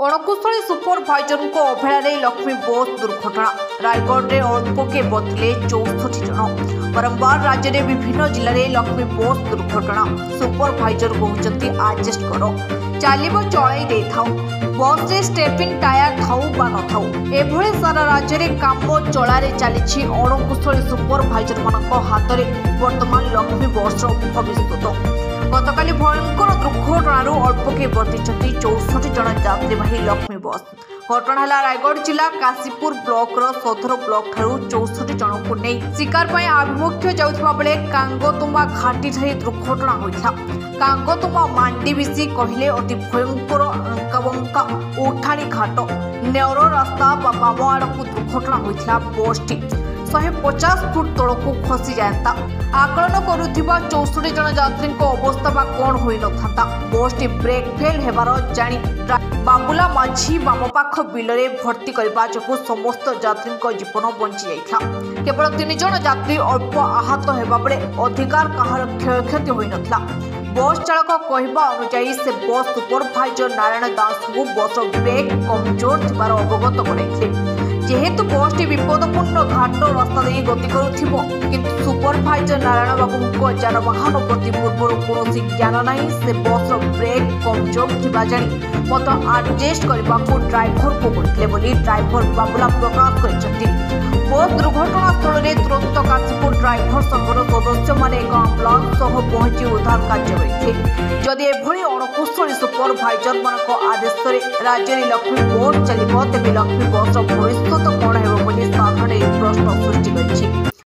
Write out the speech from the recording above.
अणकुशली supervisor को अवहेला लक्ष्मी बस दुर्घटना रायगढ़ में अल्पके बदले 64 जन बारंबार राज्य में विभिन्न जिले में लक्ष्मी बस दुर्घटना सुपरभाइजर कहते आडजस्ट कर चलो चल बस रे स्टेपिंग टायर थाऊ बा न थाऊ एभली सारा राज्य में काम चलारे चली अणकुशली सुपरभाइजर मान हाथ में वर्तमान लक्ष्मी बस भविष्य गतकाली भयंकर दुर्घटन अल्पके बर्ती 64 जन यात्रीवाही लक्ष्मी बस घटना है रायगढ़ जिला काशीपुर ब्लॉक सदर ब्लॉक ठारू 64 जन को नहीं शिकार आभिमुख्य जाउथिबा बेले कांगोतुमा घाटी ठारे दुर्घटना होइथा। कांगोतुमा मांडीबिसी कहले अति भयंकर अंकाबंका उठाणी घाट नेउर रास्ता बाम आड़क दुर्घटना होइथिला। बसटी 150 फुट तलक खसी जाता आकलन करुवा 64 जन यात्री अवस्था बा कौन हो न बसटी ब्रेक फेल होबार जानी बाबुला माझी बाम पाख बिल में भर्ती करने जो समस्त यात्री जीवन बंची जाता केवल 3 जन यात्री अल्प आहत होगा बेले अधिकार कहार क्षयक्षति हो नथिला। बस चालक कहवा अनुसार से बस सुपरभाइजर नारायण दास को बस ब्रेक कमजोर थिबार अवगत कराइथिले जेहेतु बसटी विपदपूर्ण घाट रास्ता दे गति करुथिबो किंतु सुपरभाइजर नारायण बाबू जानवाहन प्रति पूर्व कौन ज्ञान ना से बस ब्रेक कमजोर थिबा जानी मत आडजस्ट करने ड्राइवर को कहते बोली ड्राइवर बाबुला प्रकाश कर बस दुर्घटना स्थल में तुरंत काशीपुर ड्राइवर संघर सदस्य मैंने एक आम्बुलांस पहुंची उद्धार कार्य करते जदि एभली अणकुशली सुपरभाइजर मान आदेश राज्य में लक्ष्मी बस चलो तेज लक्ष्मी बस भविष्य कौन हो साधारण प्रश्न सृष्टि कर।